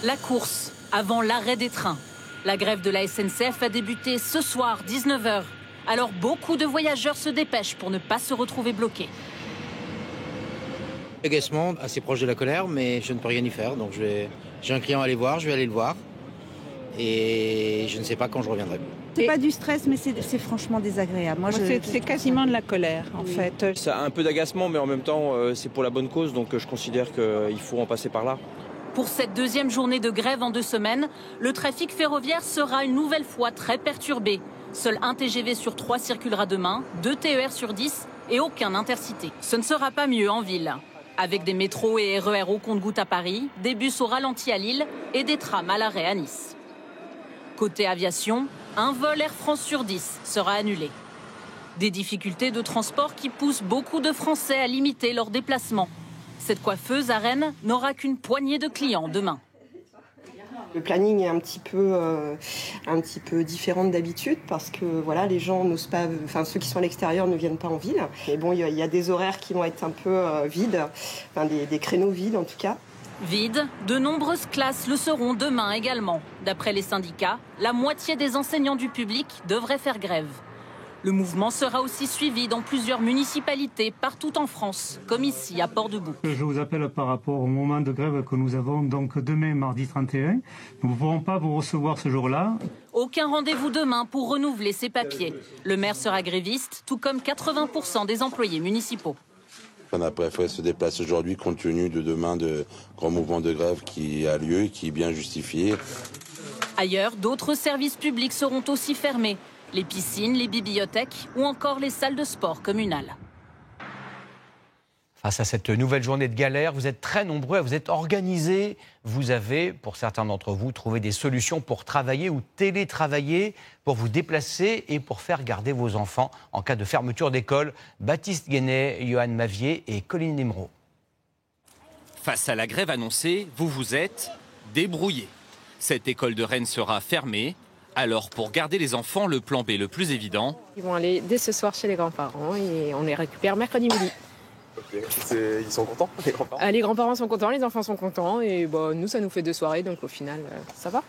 La course avant l'arrêt des trains. La grève de la SNCF a débuté ce soir, 19h. Alors beaucoup de voyageurs se dépêchent pour ne pas se retrouver bloqués. Agacement, assez proche de la colère, mais je ne peux rien y faire. Donc j'ai un client à aller voir, je vais aller le voir. Et je ne sais pas quand je reviendrai. C'est pas du stress, mais c'est franchement désagréable. C'est quasiment de la colère, en fait. Ça a un peu d'agacement, mais en même temps, c'est pour la bonne cause. Donc je considère qu'il faut en passer par là. Pour cette deuxième journée de grève en 2 semaines, le trafic ferroviaire sera une nouvelle fois très perturbé. Seul un TGV sur 3 circulera demain, 2 TER sur 10 et aucun intercité. Ce ne sera pas mieux en ville. Avec des métros et RER au compte-gouttes à Paris, des bus au ralenti à Lille et des trams à l'arrêt à Nice. Côté aviation, un vol Air France sur 10 sera annulé. Des difficultés de transport qui poussent beaucoup de Français à limiter leurs déplacements. Cette coiffeuse à Rennes n'aura qu'une poignée de clients demain. Le planning est un petit peu différent d'habitude parce que voilà, les gens n'osent pas, enfin ceux qui sont à l'extérieur ne viennent pas en ville. Mais bon, il y a des horaires qui vont être un peu vides, enfin des créneaux vides en tout cas. Vides, de nombreuses classes le seront demain également. D'après les syndicats, la moitié des enseignants du public devraient faire grève. Le mouvement sera aussi suivi dans plusieurs municipalités partout en France, comme ici à Port-de-Bouc. Je vous appelle par rapport au moment de grève que nous avons donc demain, mardi 31. Nous ne pourrons pas vous recevoir ce jour-là. Aucun rendez-vous demain pour renouveler ses papiers. Le maire sera gréviste, tout comme 80% des employés municipaux. On a préféré se déplacer aujourd'hui compte tenu de demain de grand mouvement de grève qui a lieu, qui est bien justifié. Ailleurs, d'autres services publics seront aussi fermés. Les piscines, les bibliothèques ou encore les salles de sport communales. Face à cette nouvelle journée de galère, vous êtes très nombreux, vous êtes organisés. Vous avez, pour certains d'entre vous, trouvé des solutions pour travailler ou télétravailler, pour vous déplacer et pour faire garder vos enfants en cas de fermeture d'école. Baptiste Guénet, Johan Mavier et Colline Nimro. Face à la grève annoncée, vous vous êtes débrouillés. Cette école de Rennes sera fermée. Alors, pour garder les enfants, le plan B le plus évident... Ils vont aller dès ce soir chez les grands-parents et on les récupère mercredi midi. Okay. Ils sont contents, les grands-parents? Les grands-parents sont contents, les enfants sont contents et nous, ça nous fait 2 soirées, donc au final, ça va.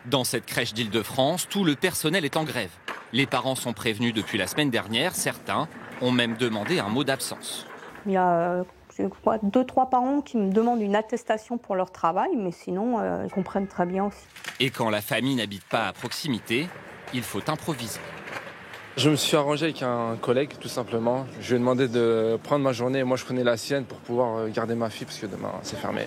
Dans cette crèche d'Île-de-France, tout le personnel est en grève. Les parents sont prévenus depuis la semaine dernière, certains ont même demandé un mot d'absence. Il y a 2-3 parents qui me demandent une attestation pour leur travail, mais sinon, ils comprennent très bien aussi. Et quand la famille n'habite pas à proximité, il faut improviser. Je me suis arrangé avec un collègue, tout simplement. Je lui ai demandé de prendre ma journée et moi je prenais la sienne pour pouvoir garder ma fille, parce que demain, c'est fermé.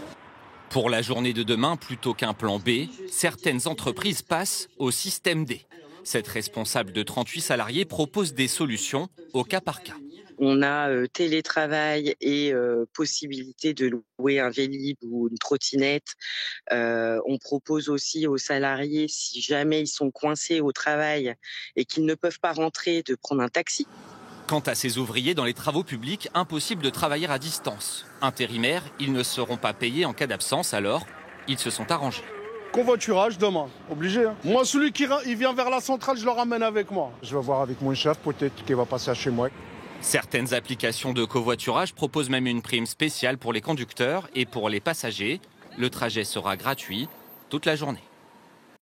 Pour la journée de demain, plutôt qu'un plan B, certaines entreprises passent au système D. Cette responsable de 38 salariés propose des solutions au cas par cas. On a télétravail et possibilité de louer un Vélib ou une trottinette. On propose aussi aux salariés, si jamais ils sont coincés au travail et qu'ils ne peuvent pas rentrer, de prendre un taxi. Quant à ces ouvriers dans les travaux publics, impossible de travailler à distance. Intérimaires, ils ne seront pas payés en cas d'absence, alors ils se sont arrangés. Convoiturage demain, obligé. Hein. Moi, celui qui vient vers la centrale, je le ramène avec moi. Je vais voir avec mon chef, peut-être qu'il va passer chez moi. Certaines applications de covoiturage proposent même une prime spéciale pour les conducteurs et pour les passagers. Le trajet sera gratuit toute la journée.